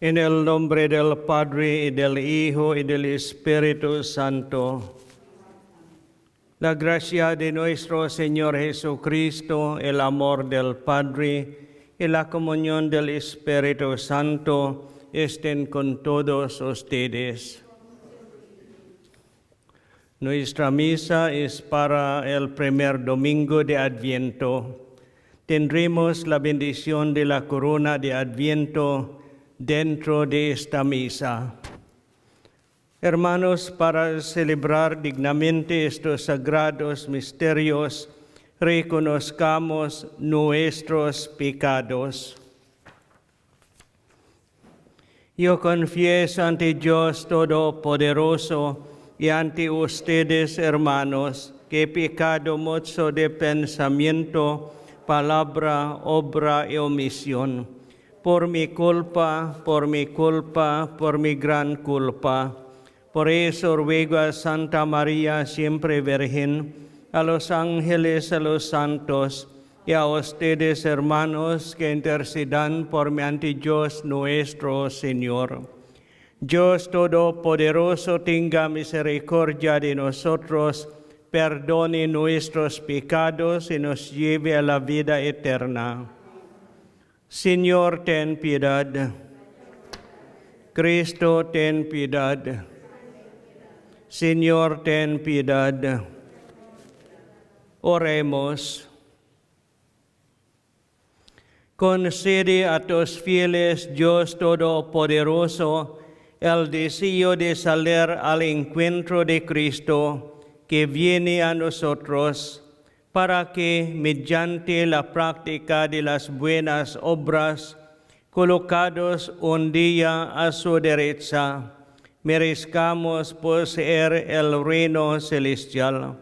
En el nombre del Padre, y del Hijo, y del Espíritu Santo. La gracia de nuestro Señor Jesucristo, el amor del Padre y la comunión del Espíritu Santo estén con todos ustedes. Nuestra misa es para el primer domingo de Adviento. Tendremos la bendición de la corona de Adviento dentro de esta misa. Hermanos, para celebrar dignamente estos sagrados misterios, reconozcamos nuestros pecados. Yo confieso ante Dios Todopoderoso y ante ustedes, hermanos, que he pecado mucho de pensamiento, palabra, obra y omisión. Por mi culpa, por mi gran culpa. Por eso ruego a Santa María, siempre Virgen, a los ángeles, a los santos, y a ustedes, hermanos, que intercedan por mí ante Dios nuestro Señor. Dios Todopoderoso tenga misericordia de nosotros, perdone nuestros pecados y nos lleve a la vida eterna. Señor, ten piedad. Cristo, ten piedad. Señor, ten piedad. Oremos. Concede a tus fieles, Dios Todopoderoso, el deseo de salir al encuentro de Cristo, que viene a nosotros, para que, mediante la práctica de las buenas obras, colocados un día a su derecha, merezcamos poseer el reino celestial.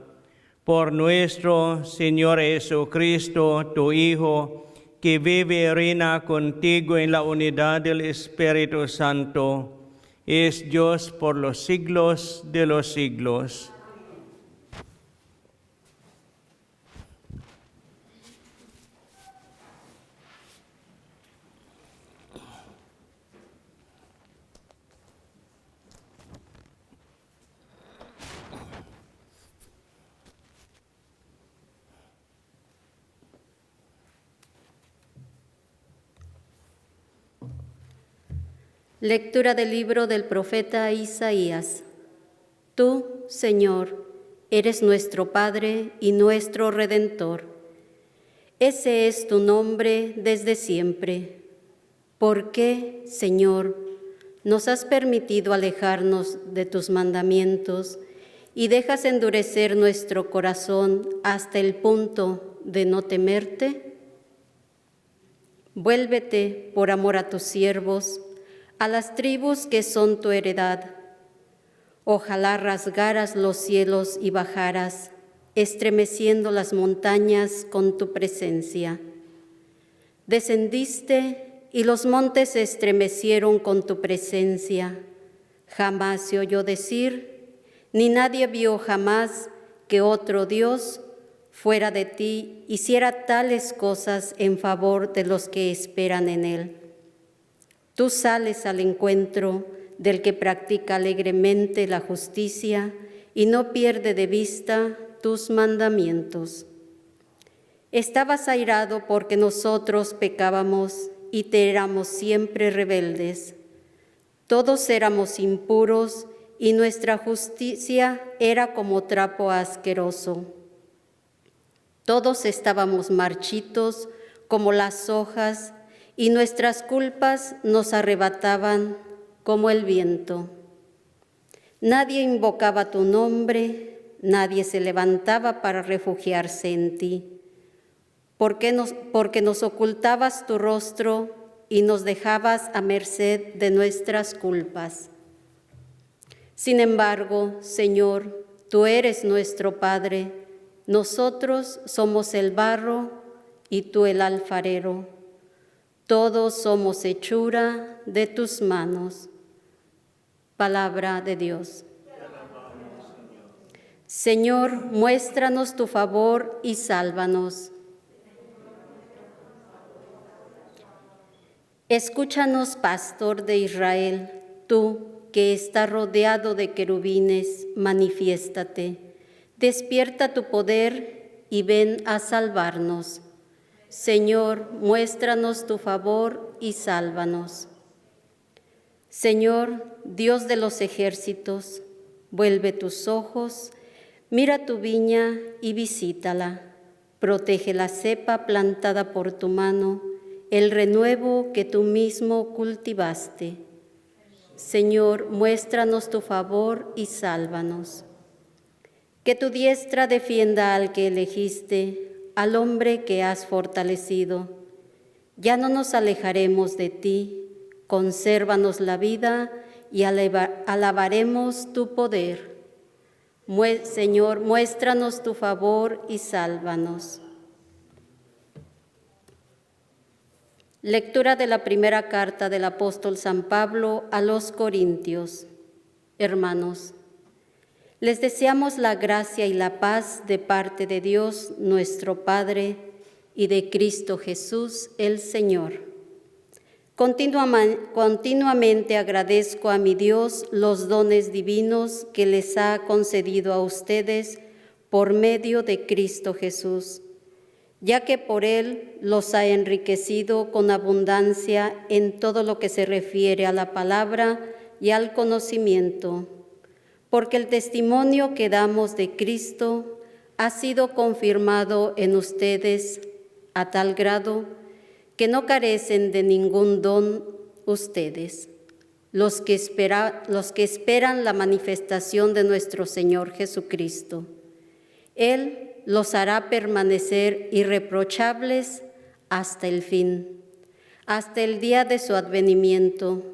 Por nuestro Señor Jesucristo, tu Hijo, que vive y reina contigo en la unidad del Espíritu Santo, es Dios por los siglos de los siglos. Lectura del libro del profeta Isaías. Tú, Señor, eres nuestro Padre y nuestro Redentor. Ese es tu nombre desde siempre. ¿Por qué, Señor, nos has permitido alejarnos de tus mandamientos y dejas endurecer nuestro corazón hasta el punto de no temerte? Vuélvete por amor a tus siervos, a las tribus que son tu heredad. Ojalá rasgaras los cielos y bajaras, estremeciendo las montañas con tu presencia. Descendiste y los montes se estremecieron con tu presencia. Jamás se oyó decir, ni nadie vio jamás que otro Dios fuera de ti hiciera tales cosas en favor de los que esperan en Él. Tú sales al encuentro del que practica alegremente la justicia y no pierde de vista tus mandamientos. Estabas airado porque nosotros pecábamos y te éramos siempre rebeldes. Todos éramos impuros y nuestra justicia era como trapo asqueroso. Todos estábamos marchitos como las hojas y nuestras culpas nos arrebataban como el viento. Nadie invocaba tu nombre, nadie se levantaba para refugiarse en ti, porque nos ocultabas tu rostro y nos dejabas a merced de nuestras culpas. Sin embargo, Señor, tú eres nuestro Padre, nosotros somos el barro y tú el alfarero. Todos somos hechura de tus manos. Palabra de Dios. Señor, muéstranos tu favor y sálvanos. Escúchanos, pastor de Israel, tú que estás rodeado de querubines, manifiéstate. Despierta tu poder y ven a salvarnos. Señor, muéstranos tu favor y sálvanos. Señor, Dios de los ejércitos, vuelve tus ojos, mira tu viña y visítala. Protege la cepa plantada por tu mano, el renuevo que tú mismo cultivaste. Señor, muéstranos tu favor y sálvanos. Que tu diestra defienda al que elegiste, al hombre que has fortalecido. Ya no nos alejaremos de ti, consérvanos la vida y alabaremos tu poder. Señor, muéstranos tu favor y sálvanos. Lectura de la primera carta del apóstol San Pablo a los Corintios. Hermanos, les deseamos la gracia y la paz de parte de Dios nuestro Padre y de Cristo Jesús el Señor. Continuamente agradezco a mi Dios los dones divinos que les ha concedido a ustedes por medio de Cristo Jesús, ya que por Él los ha enriquecido con abundancia en todo lo que se refiere a la palabra y al conocimiento, porque el testimonio que damos de Cristo ha sido confirmado en ustedes a tal grado que no carecen de ningún don ustedes, los que esperan la manifestación de nuestro Señor Jesucristo. Él los hará permanecer irreprochables hasta el fin, hasta el día de su advenimiento.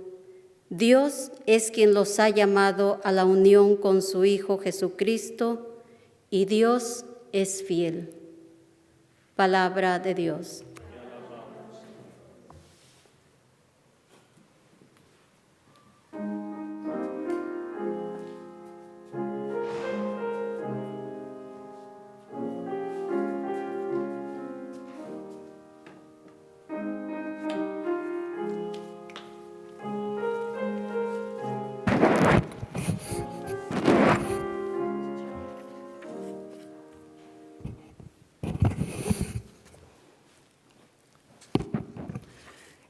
Dios es quien los ha llamado a la unión con su Hijo Jesucristo, y Dios es fiel. Palabra de Dios.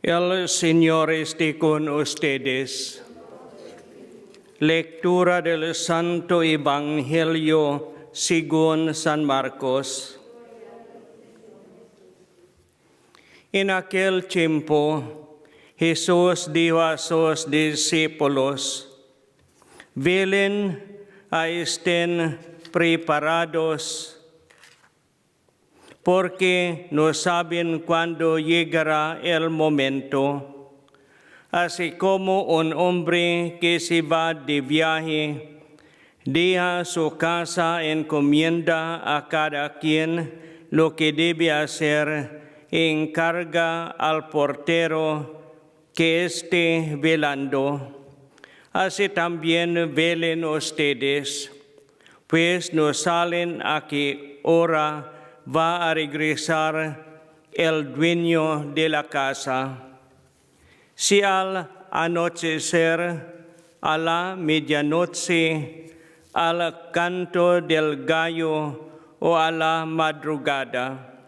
El Señor esté con ustedes. Lectura del Santo Evangelio según San Marcos. En aquel tiempo, Jesús dijo a sus discípulos: velen, estén preparados, porque no saben cuándo llegará el momento. Así como un hombre que se va de viaje, deja su casa, encomienda a cada quien lo que debe hacer, e encarga al portero que esté velando. Así también velen ustedes, pues no saben a qué hora va a regresar el dueño de la casa. Si al anochecer, a la medianoche, al canto del gallo o a la madrugada,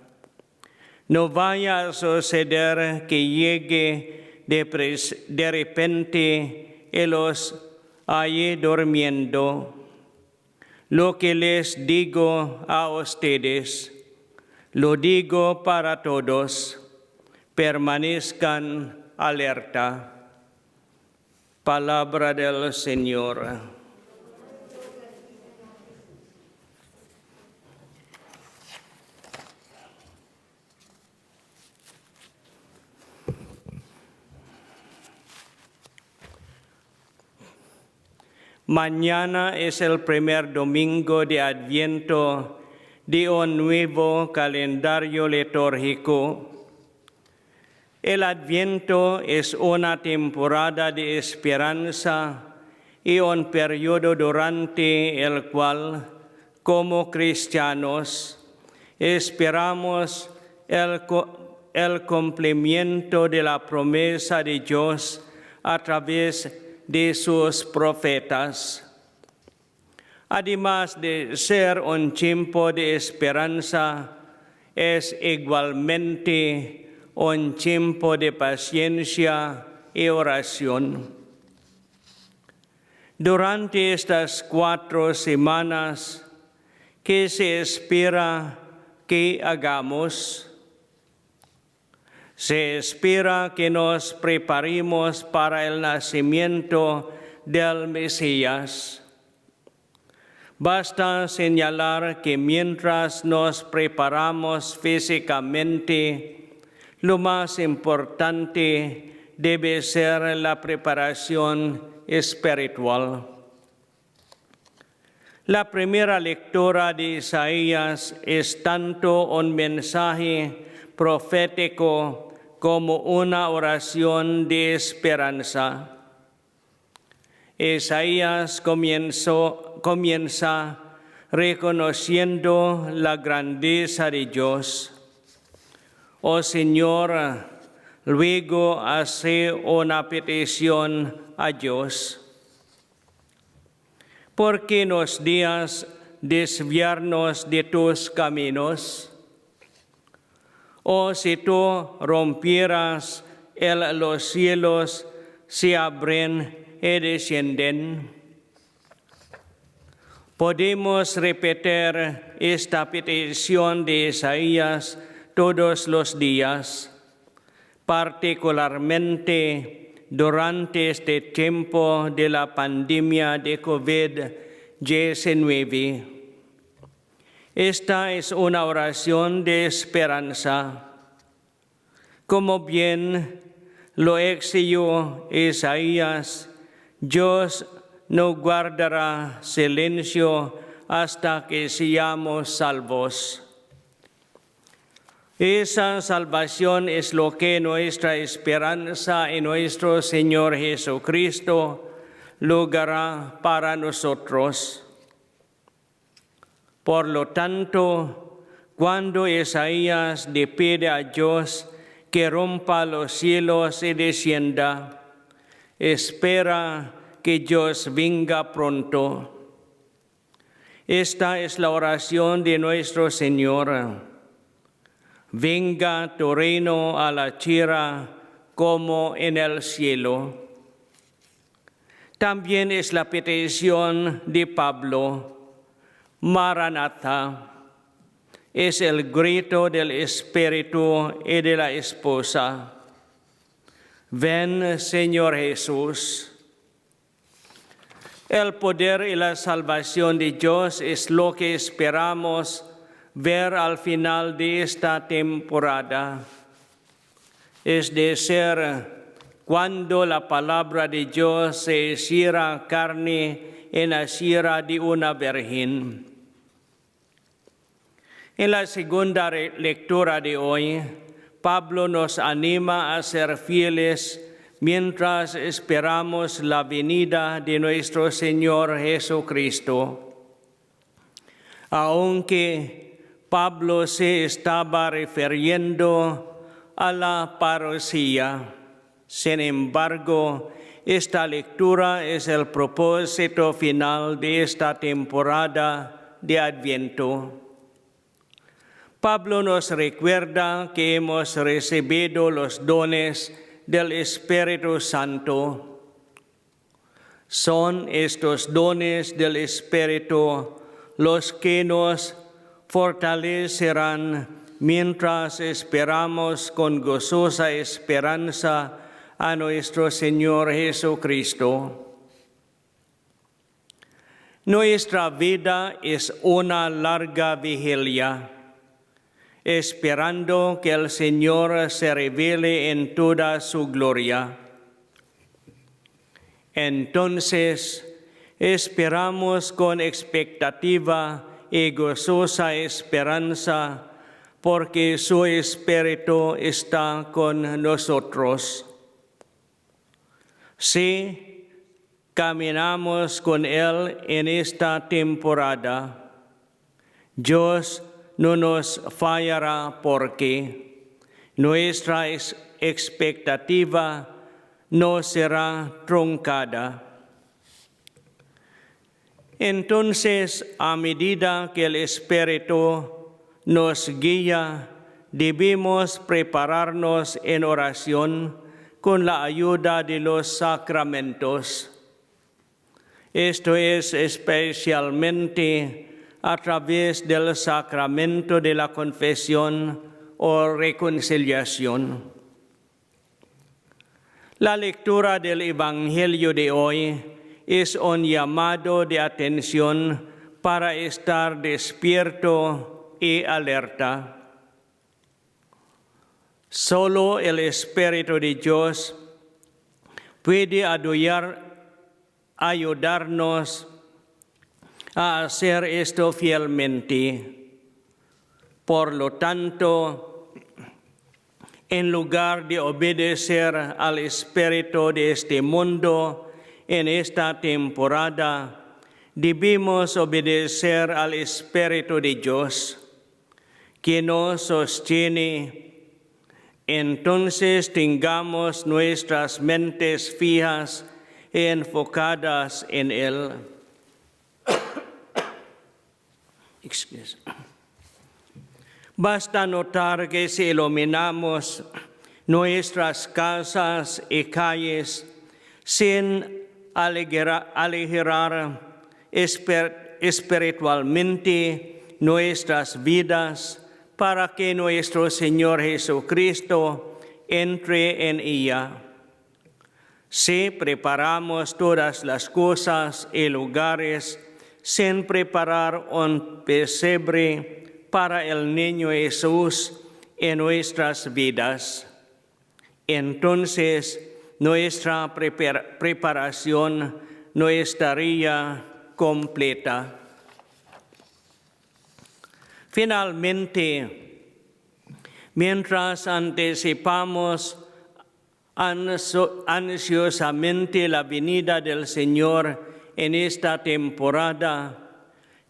no vaya a suceder que llegue de repente y los halle durmiendo. Lo que les digo a ustedes, lo digo para todos: permanezcan alerta. Palabra del Señor. Mañana es el primer domingo de Adviento de un nuevo calendario litúrgico. El Adviento es una temporada de esperanza y un periodo durante el cual, como cristianos, esperamos el cumplimiento de la promesa de Dios a través de sus profetas. Además de ser un tiempo de esperanza, es igualmente un tiempo de paciencia y oración. Durante estas 4 semanas, ¿qué se espera que hagamos? Se espera que nos preparemos para el nacimiento del Mesías. Basta señalar que mientras nos preparamos físicamente, lo más importante debe ser la preparación espiritual. La primera lectura de Isaías es tanto un mensaje profético como una oración de esperanza. Isaías comienza reconociendo la grandeza de Dios. Oh Señor, luego hace una petición a Dios. ¿Por qué nos dejas desviarnos de tus caminos? Oh, si tú rompieras los cielos, se abren y descienden. Podemos repetir esta petición de Isaías todos los días, particularmente durante este tiempo de la pandemia de COVID-19. Esta es una oración de esperanza. Como bien lo exigió Isaías, Dios no guardará silencio hasta que seamos salvos. Esa salvación es lo que nuestra esperanza en nuestro Señor Jesucristo logrará para nosotros. Por lo tanto, cuando Isaías le pide a Dios que rompa los cielos y descienda, espera que Dios venga pronto. Esta es la oración de nuestro Señor. Venga tu reino a la tierra como en el cielo. También es la petición de Pablo, Maranatha. Es el grito del Espíritu y de la esposa. Ven, Señor Jesús. El poder y la salvación de Dios es lo que esperamos ver al final de esta temporada. Es decir, cuando la palabra de Dios se hiciera carne y naciera de una virgen. En la segunda lectura de hoy, Pablo nos anima a ser fieles mientras esperamos la venida de nuestro Señor Jesucristo. Aunque Pablo se estaba refiriendo a la parucía, sin embargo, esta lectura es el propósito final de esta temporada de Adviento. Pablo nos recuerda que hemos recibido los dones del Espíritu Santo. Son estos dones del Espíritu los que nos fortalecerán mientras esperamos con gozosa esperanza a nuestro Señor Jesucristo. Nuestra vida es una larga vigilia, esperando que el Señor se revele en toda su gloria. Entonces, esperamos con expectativa y gozosa esperanza, porque su Espíritu está con nosotros. Sí, caminamos con Él en esta temporada. Dios no nos fallará porque nuestra expectativa no será truncada. Entonces, a medida que el Espíritu nos guía, debemos prepararnos en oración con la ayuda de los sacramentos. Esto es especialmente a través del sacramento de la confesión o reconciliación. La lectura del Evangelio de hoy es un llamado de atención para estar despierto y alerta. Solo el Espíritu de Dios puede ayudarnos a hacer esto fielmente. Por lo tanto, en lugar de obedecer al espíritu de este mundo en esta temporada, debemos obedecer al Espíritu de Dios, que nos sostiene. Entonces tengamos nuestras mentes fijas y enfocadas en Él. Basta notar que si iluminamos nuestras casas y calles sin aligerar espiritualmente nuestras vidas, para que nuestro Señor Jesucristo entre en ella. Si preparamos todas las cosas y lugares sin preparar un pesebre para el niño Jesús en nuestras vidas, entonces nuestra preparación no estaría completa. Finalmente, mientras anticipamos ansiosamente la venida del Señor en esta temporada,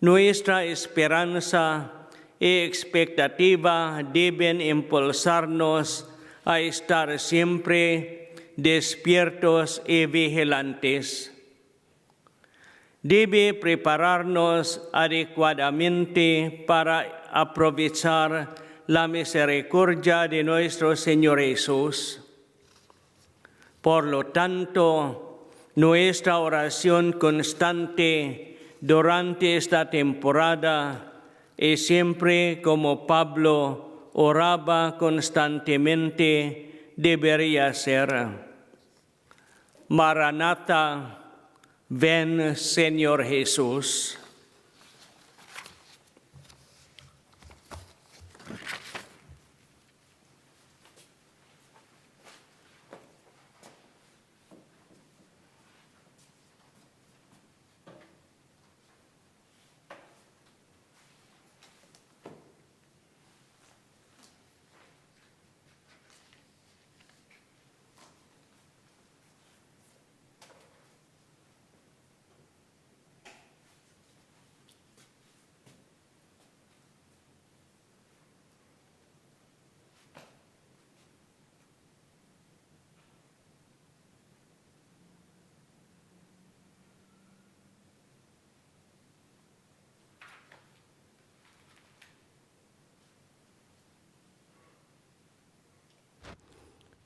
nuestra esperanza y expectativa deben impulsarnos a estar siempre despiertos y vigilantes. Debe prepararnos adecuadamente para aprovechar la misericordia de nuestro Señor Jesús. Por lo tanto, nuestra oración constante durante esta temporada es siempre como Pablo oraba constantemente debería ser: Maranatha, ven Señor Jesús.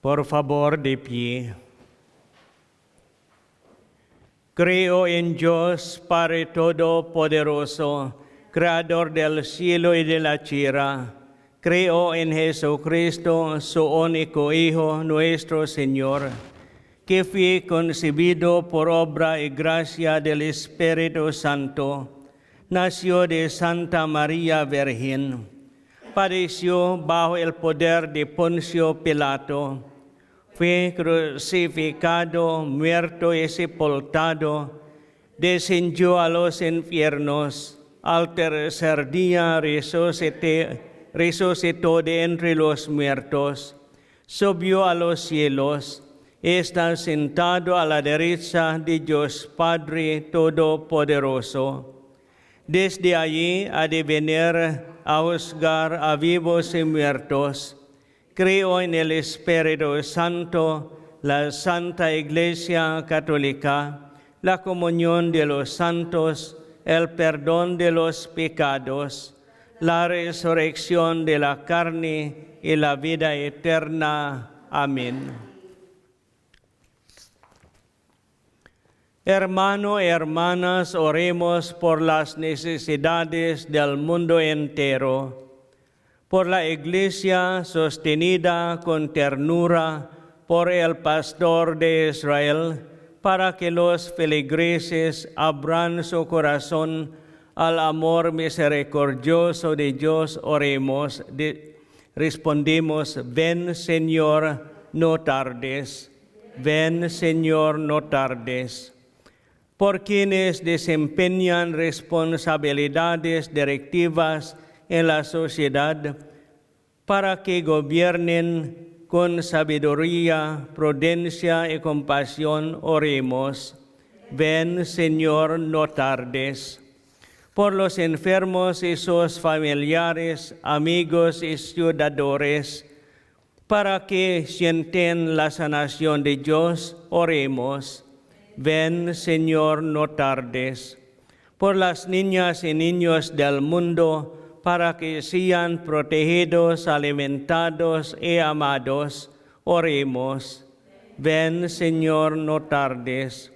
Por favor, de pie. Creo en Dios, Padre Todopoderoso, Creador del cielo y de la tierra. Creo en Jesucristo, su único Hijo, nuestro Señor, que fue concebido por obra y gracia del Espíritu Santo. Nació de Santa María Virgen. Padeció bajo el poder de Poncio Pilato. Fue crucificado, muerto y sepultado, descendió a los infiernos, al tercer día resucitó de entre los muertos, subió a los cielos, está sentado a la derecha de Dios Padre Todopoderoso. Desde allí ha de venir a juzgar a vivos y muertos. creo en el Espíritu Santo, la Santa Iglesia Católica, la comunión de los santos, el perdón de los pecados, la resurrección de la carne y la vida eterna. Amén. Hermanos y hermanas, oremos por las necesidades del mundo entero, por la Iglesia sostenida con ternura por el Pastor de Israel, para que los feligreses abran su corazón al amor misericordioso de Dios. Oremos, respondemos: ven, Señor, no tardes. Ven, Señor, no tardes. Por quienes desempeñan responsabilidades directivas en la sociedad, para que gobiernen con sabiduría, prudencia y compasión, oremos. Ven, Señor, no tardes. Por los enfermos y sus familiares, amigos y ciudadanos, para que sienten la sanación de Dios, oremos. Ven, Señor, no tardes. Por las niñas y niños del mundo, para que sean protegidos, alimentados y amados, oremos. Ven, Señor, no tardes.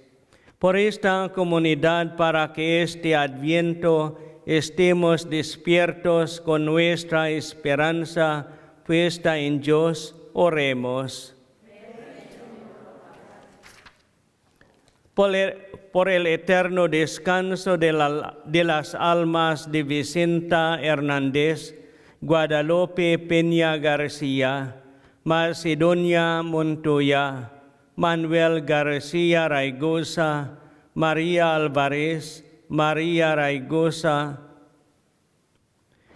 Por esta comunidad, para que este Adviento estemos despiertos con nuestra esperanza puesta en Dios, oremos. Por el eterno descanso de las almas de Vicenta Hernández, Guadalupe Peña García, Macedonia Montoya, Manuel García Raigosa, María Álvarez, María Raigosa,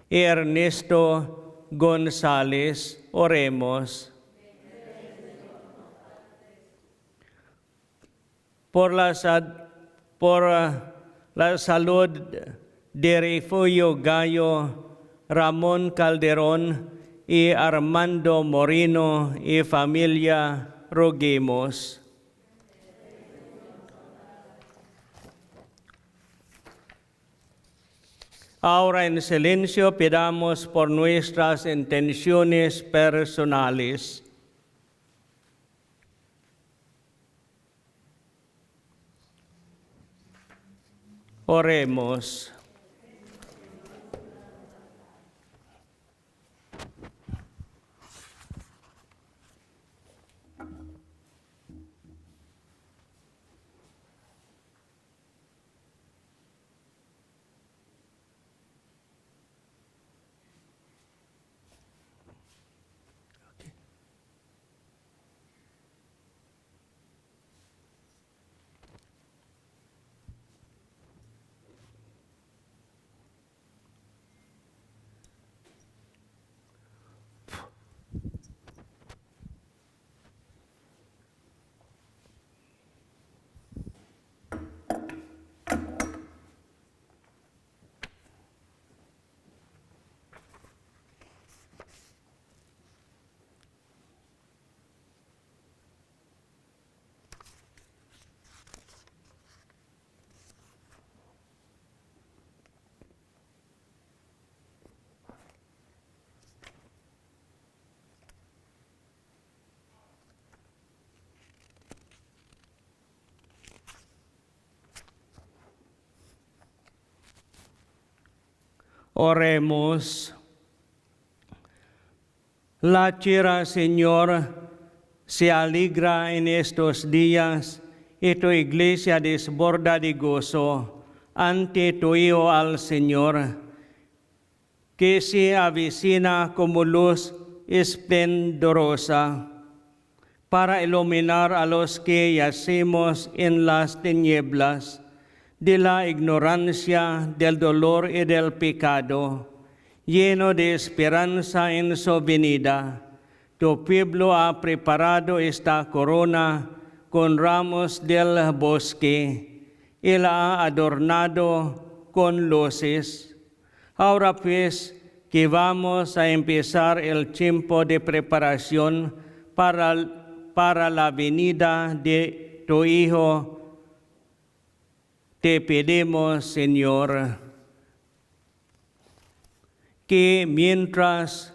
Ernesto González, oremos. Por la salud de Refugio Gallo, Ramón Calderón y Armando Moreno y familia, roguemos. Ahora en silencio pidamos por nuestras intenciones personales. Oremos. Oremos. La tierra, Señor, se alegra en estos días y tu iglesia desborda de gozo ante tu Hijo al Señor, que se avecina como luz esplendorosa para iluminar a los que yacemos en las tinieblas de la ignorancia, del dolor y del pecado, lleno de esperanza en su venida. Tu pueblo ha preparado esta corona con ramos del bosque y la ha adornado con luces. Ahora pues, que vamos a empezar el tiempo de preparación para la venida de tu Hijo. Te pedimos, Señor, que mientras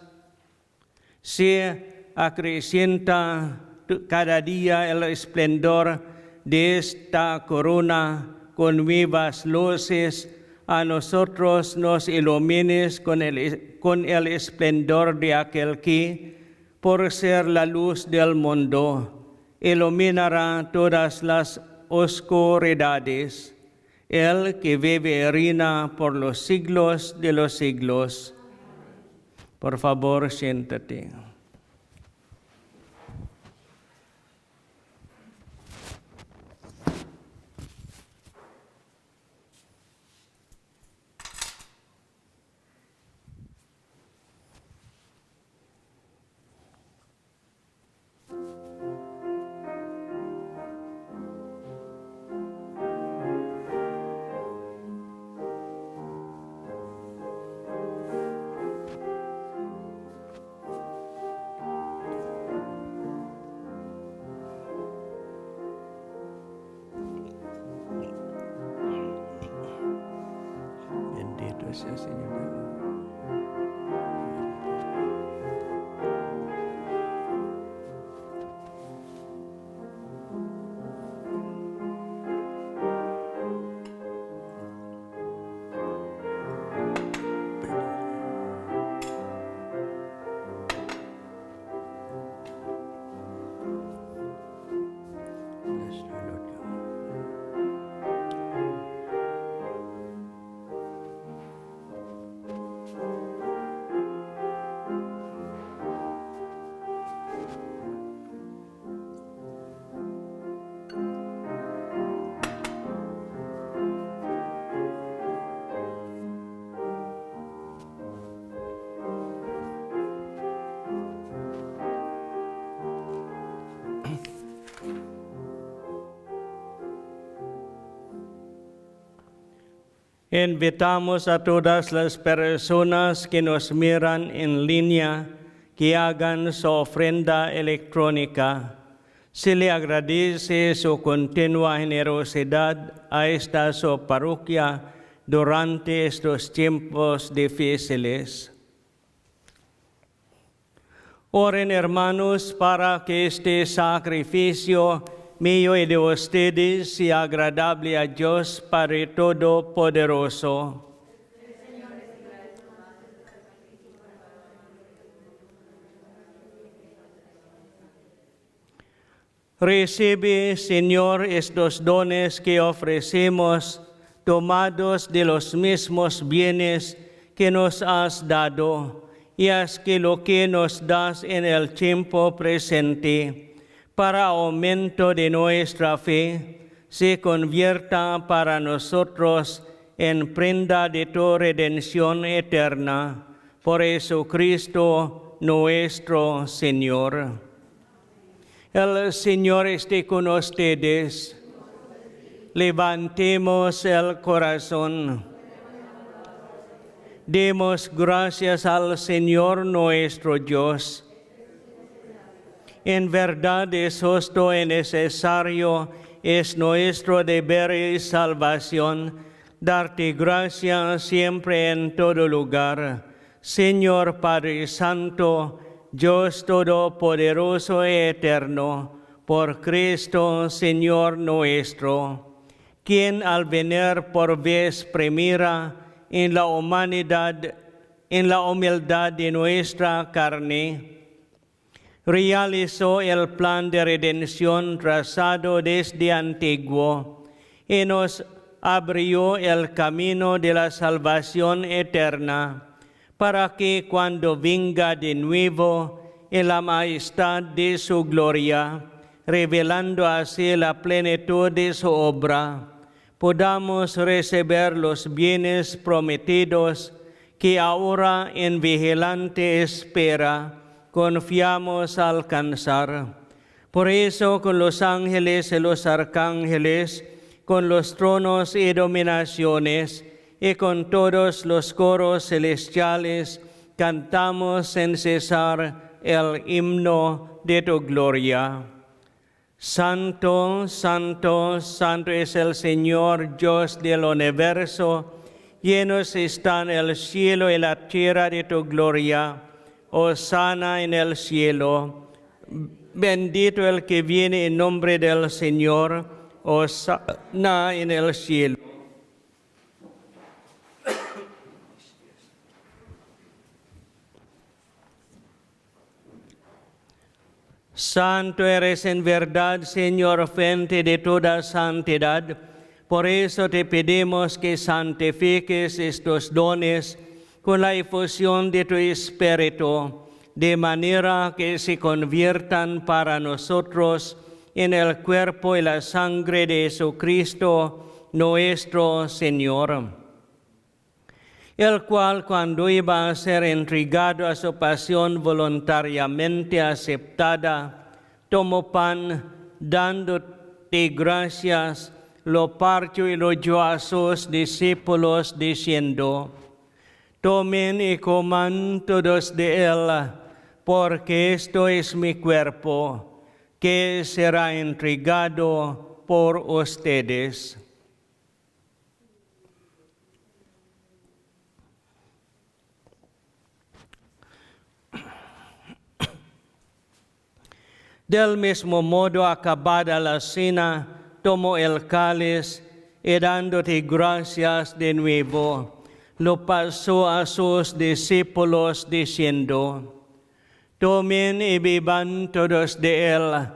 se acrecienta cada día el esplendor de esta corona con vivas luces, a nosotros nos ilumines con el esplendor de aquel que, por ser la luz del mundo, iluminará todas las oscuridades. Él que vive y reina por los siglos de los siglos. Por favor, siéntate. Bendito sea, Señor. Invitamos a todas las personas que nos miran en línea que hagan su ofrenda electrónica. Se le agradece su continua generosidad a esta su parroquia durante estos tiempos difíciles. Oren, hermanos, para que este sacrificio mío y de ustedes sea agradable a Dios Padre Todopoderoso. Recibe, Señor, estos dones que ofrecemos, tomados de los mismos bienes que nos has dado, y haz que lo que nos das en el tiempo presente, para aumento de nuestra fe, se convierta para nosotros en prenda de tu redención eterna. Por Jesucristo nuestro Señor. El Señor esté con ustedes. Levantemos el corazón. Demos gracias al Señor nuestro Dios. En verdad es justo y necesario, es nuestro deber y salvación, darte gracias siempre en todo lugar. Señor Padre Santo, Dios Todopoderoso y Eterno, por Cristo Señor nuestro, quien al venir por vez primera en la humildad de nuestra carne, realizó el plan de redención trazado desde antiguo y nos abrió el camino de la salvación eterna, para que cuando venga de nuevo en la majestad de su gloria, revelando así la plenitud de su obra, podamos recibir los bienes prometidos que ahora en vigilante espera confiamos alcanzar. Por eso, con los ángeles y los arcángeles, con los tronos y dominaciones, y con todos los coros celestiales, cantamos sin cesar el himno de tu gloria. Santo, santo, santo es el Señor, Dios del universo. Llenos están el cielo y la tierra de tu gloria. Hosana en el cielo. Bendito el que viene en nombre del Señor. Hosana en el cielo. Santo eres en verdad, Señor, fuente de toda santidad. Por eso te pedimos que santifiques estos dones con la efusión de tu Espíritu, de manera que se conviertan para nosotros en el cuerpo y la sangre de Jesucristo, nuestro Señor, el cual, cuando iba a ser entregado a su pasión voluntariamente aceptada, tomó pan, dándote gracias, lo partió y lo dio a sus discípulos, diciendo: Tomen y coman todos de él, porque esto es mi cuerpo, que será entregado por ustedes. Del mismo modo, acabada la cena, tomó el cáliz y dándote gracias de nuevo, lo pasó a sus discípulos diciendo: Tomen y beban todos de él,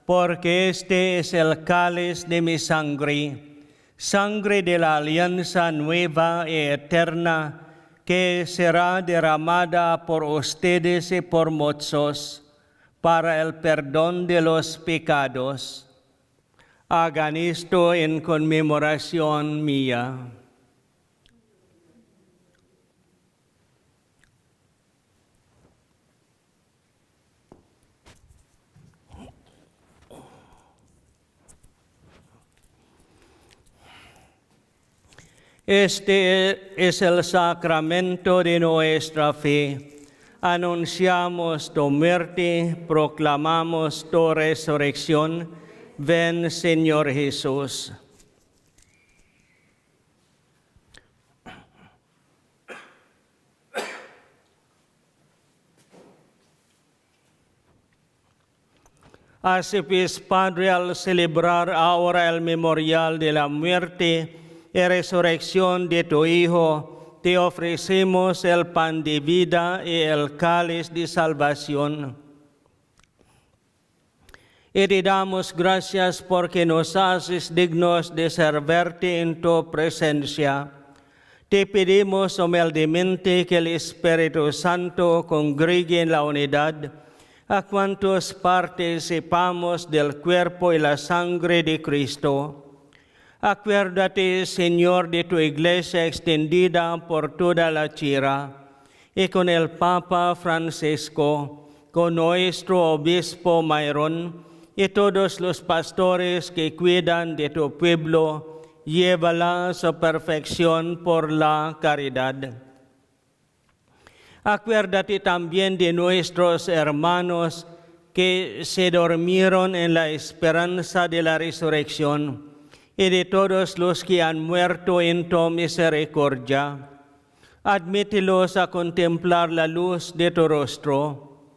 porque este es el cáliz de mi sangre, sangre de la alianza nueva y eterna, que será derramada por ustedes y por muchos, para el perdón de los pecados. Hagan esto en conmemoración mía. Este es el sacramento de nuestra fe. Anunciamos tu muerte, proclamamos tu resurrección. Ven, Señor Jesús. Así pues, Padre, al celebrar ahora el memorial de la muerte y resurrección de tu Hijo, te ofrecemos el pan de vida y el cáliz de salvación. Y te damos gracias porque nos haces dignos de servirte en tu presencia. Te pedimos humildemente que el Espíritu Santo congregue en la unidad a cuantos participamos del cuerpo y la sangre de Cristo. Acuérdate, Señor, de tu iglesia extendida por toda la tierra, y con el Papa Francisco, con nuestro obispo Mayrón, y todos los pastores que cuidan de tu pueblo, llévala a su perfección por la caridad. Acuérdate también de nuestros hermanos que se durmieron en la esperanza de la resurrección, y de todos los que han muerto en tu misericordia. Admítelos a contemplar la luz de tu rostro.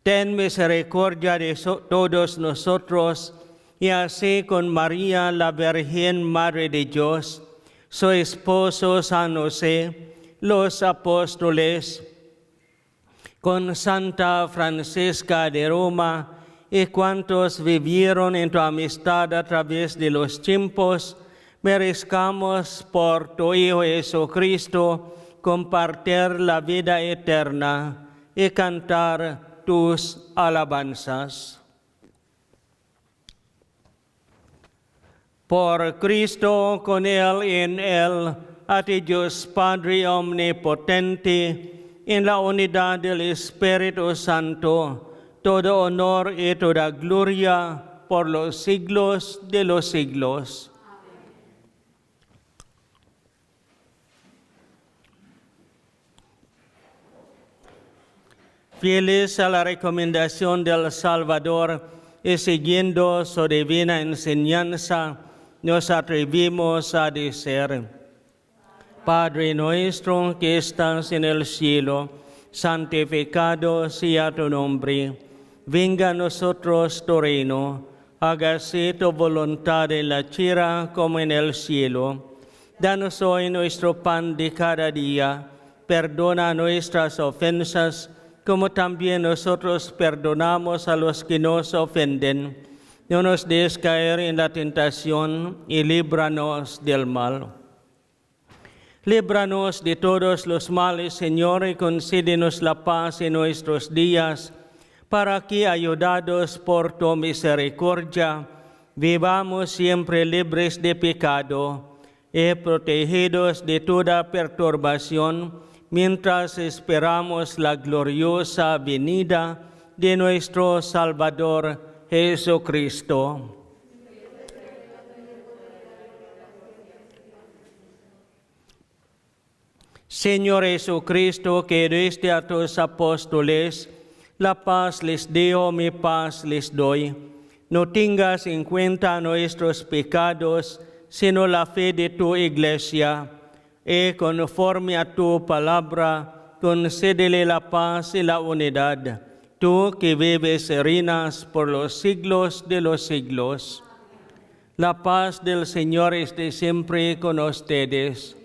Ten misericordia de todos nosotros, y así con María, la Virgen Madre de Dios, su esposo San José, los apóstoles, con Santa Francisca de Roma, y cuantos vivieron en tu amistad a través de los tiempos, merezcamos por tu Hijo Jesucristo compartir la vida eterna y cantar tus alabanzas. Por Cristo, con Él y en Él, a ti Dios Padre omnipotente, en la unidad del Espíritu Santo, todo honor y toda gloria por los siglos de los siglos. Fieles a la recomendación del Salvador y siguiendo su divina enseñanza, nos atrevimos a decir: Padre nuestro que estás en el cielo, santificado sea tu nombre. Venga a nosotros tu reino. Hágase tu voluntad en la tierra como en el cielo. Danos hoy nuestro pan de cada día. Perdona nuestras ofensas, como también nosotros perdonamos a los que nos ofenden. No nos dejes caer en la tentación y líbranos del mal. Líbranos de todos los males, Señor, y concédenos la paz en nuestros días, para que, ayudados por tu misericordia, vivamos siempre libres de pecado y protegidos de toda perturbación, mientras esperamos la gloriosa venida de nuestro Salvador Jesucristo. Señor Jesucristo, que diste a tus apóstoles, la paz les dejo, mi paz les doy. No tengas en cuenta nuestros pecados, sino la fe de tu iglesia. Y conforme a tu palabra, concédele la paz y la unidad. Tú que vives y reinas por los siglos de los siglos. La paz del Señor esté siempre con ustedes.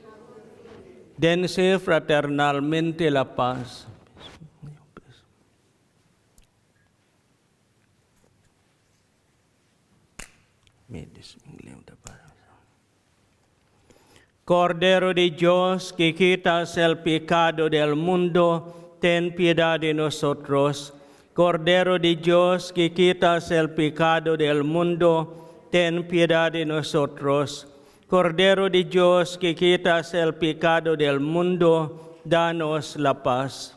Dense fraternalmente la paz. Cordero de Dios, que quitas el pecado del mundo, ten piedad de nosotros. Cordero de Dios, que quitas el pecado del mundo, ten piedad de nosotros. Cordero de Dios, que quitas el pecado del mundo, danos la paz.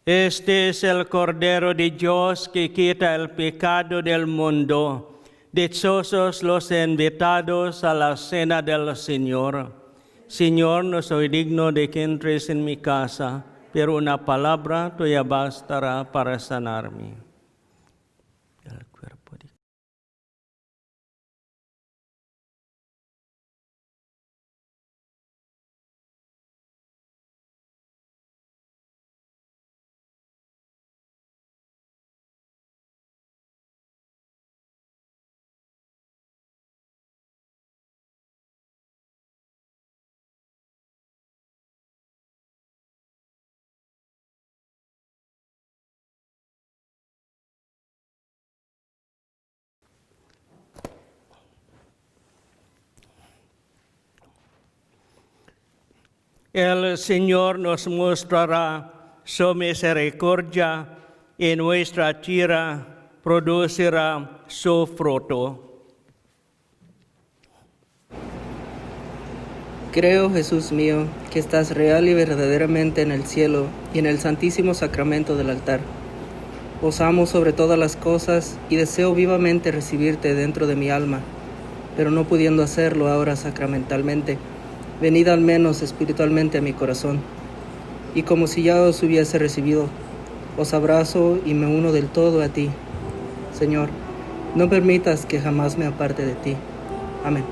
Este es el Cordero de Dios que quita el pecado del mundo. Dichosos los invitados a la cena del Señor. Señor, no soy digno de que entres en mi casa, pero una palabra tuya bastará para sanarme. El cuerpo de El Señor nos mostrará su misericordia y nuestra tierra producirá su fruto. Creo, Jesús mío, que estás real y verdaderamente en el cielo y en el santísimo sacramento del altar. Os amo sobre todas las cosas y deseo vivamente recibirte dentro de mi alma, pero no pudiendo hacerlo ahora sacramentalmente, venid al menos espiritualmente a mi corazón. Y como si ya os hubiese recibido, os abrazo y me uno del todo a ti. Señor, no permitas que jamás me aparte de ti. Amén.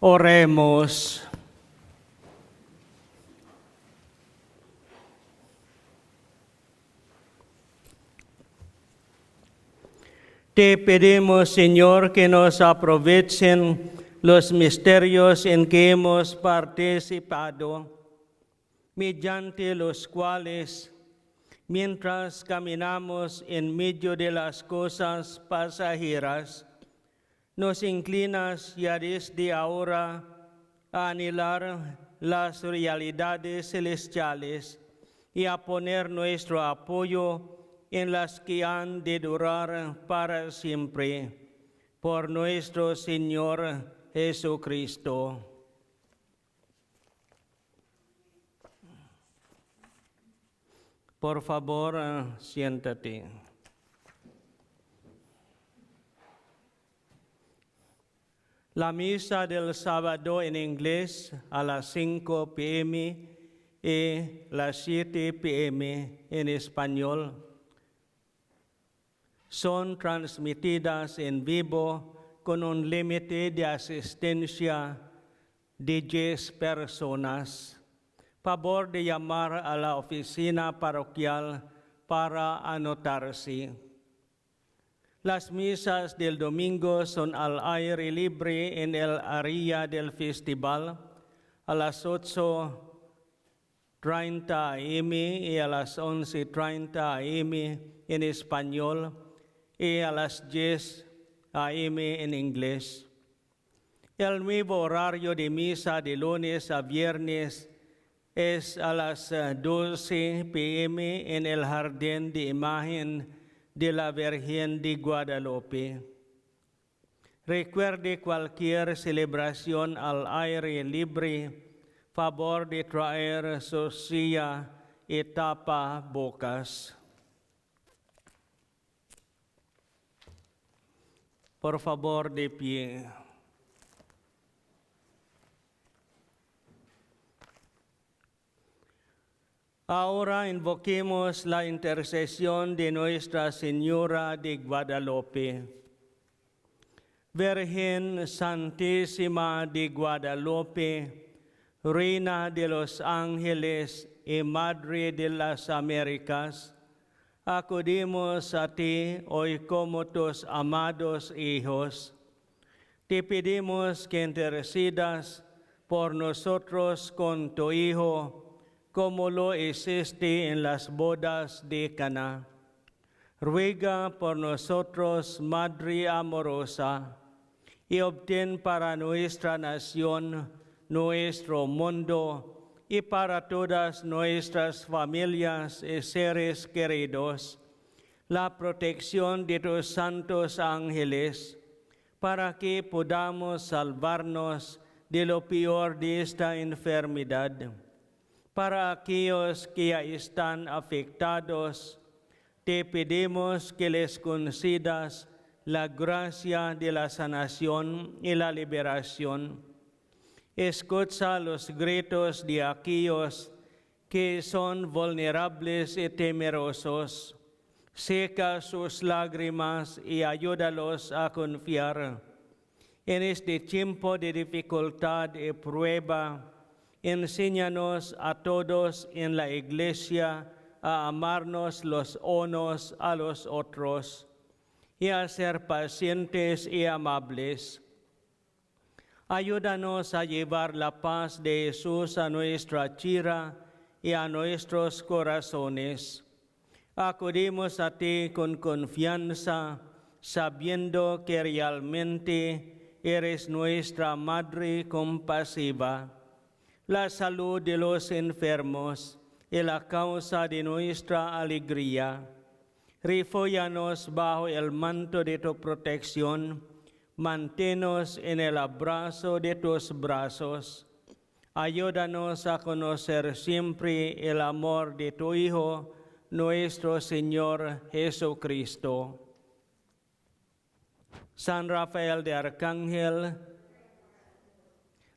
Oremos. Te pedimos, Señor, que nos aprovechen los misterios en que hemos participado, mediante los cuales, mientras caminamos en medio de las cosas pasajeras, nos inclinas ya desde ahora a anhelar las realidades celestiales y a poner nuestro apoyo en las que han de durar para siempre. Por nuestro Señor Jesucristo. Por favor, siéntate. La misa del sábado en inglés a las 5 p.m. y las 7 p.m. en español son transmitidas en vivo con un límite de asistencia de 10 personas. Favor de llamar a la oficina parroquial para anotarse. Las misas del domingo son al aire libre en el área del festival a las 8:30 AM y a las 11:30 AM en español y a las 10 AM en inglés. El nuevo horario de misa de lunes a viernes es a las 12 p.m. en el Jardín de Imagen de la Virgen de Guadalupe. Recuerde cualquier celebración al aire libre, favor de traer su silla y tapabocas. Por favor, de pie. Ahora invoquemos la intercesión de Nuestra Señora de Guadalupe. Virgen Santísima de Guadalupe, Reina de los Ángeles y Madre de las Américas, acudimos a ti hoy como tus amados hijos. Te pedimos que intercedas por nosotros con tu Hijo, como lo hiciste en las bodas de Caná. Ruega por nosotros, Madre amorosa, y obtén para nuestra nación, nuestro mundo, y para todas nuestras familias y seres queridos, la protección de tus santos ángeles, para que podamos salvarnos de lo peor de esta enfermedad. Para aquellos que ya están afectados, te pedimos que les concedas la gracia de la sanación y la liberación. Escucha los gritos de aquellos que son vulnerables y temerosos. Seca sus lágrimas y ayúdalos a confiar. En este tiempo de dificultad y prueba, enséñanos a todos en la Iglesia a amarnos los unos a los otros y a ser pacientes y amables. Ayúdanos a llevar la paz de Jesús a nuestra tierra y a nuestros corazones. Acudimos a ti con confianza, sabiendo que realmente eres nuestra Madre compasiva, la salud de los enfermos y la causa de nuestra alegría. Refúgianos bajo el manto de tu protección, manténnos en el abrazo de tus brazos. Ayúdanos a conocer siempre el amor de tu Hijo, nuestro Señor Jesucristo. San Rafael de Arcángel,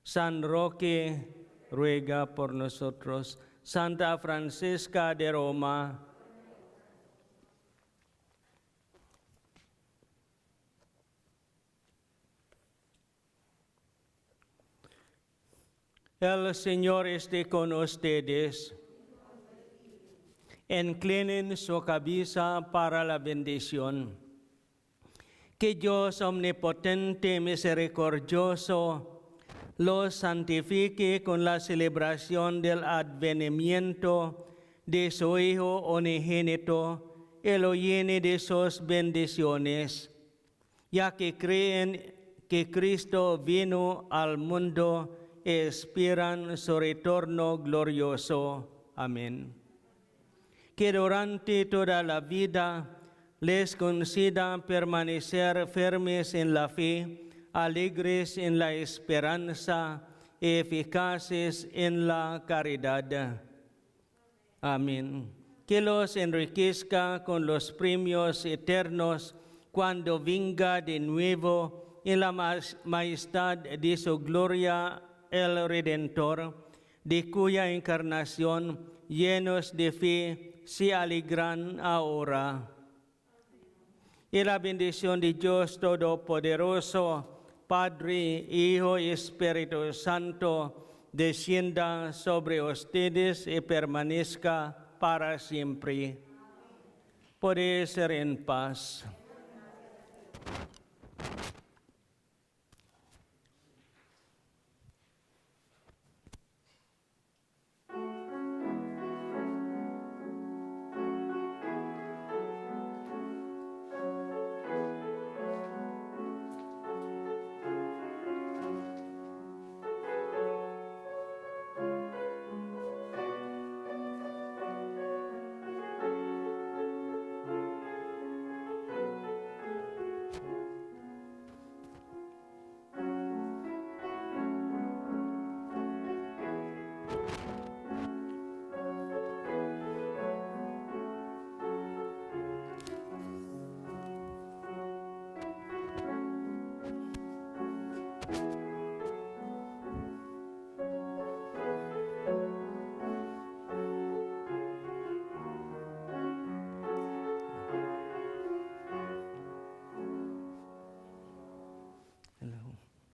San Roque, ruega por nosotros. Santa Francisca de Roma, El Señor esté con ustedes. Inclinen su cabeza para la bendición. Que Dios omnipotente y misericordioso los santifique con la celebración del advenimiento de su Hijo unigénito y lo llene de sus bendiciones, ya que creen que Cristo vino al mundo y esperan su retorno glorioso. Amén. Que durante toda la vida les conceda permanecer firmes en la fe, alegres en la esperanza y eficaces en la caridad. Amén. Que los enriquezca con los premios eternos cuando venga de nuevo en la majestad de su gloria el Redentor, de cuya encarnación llenos de fe se alegran ahora. Y la bendición de Dios Todopoderoso, Padre, Hijo y Espíritu Santo, descienda sobre ustedes y permanezca para siempre. Podéis ser en paz.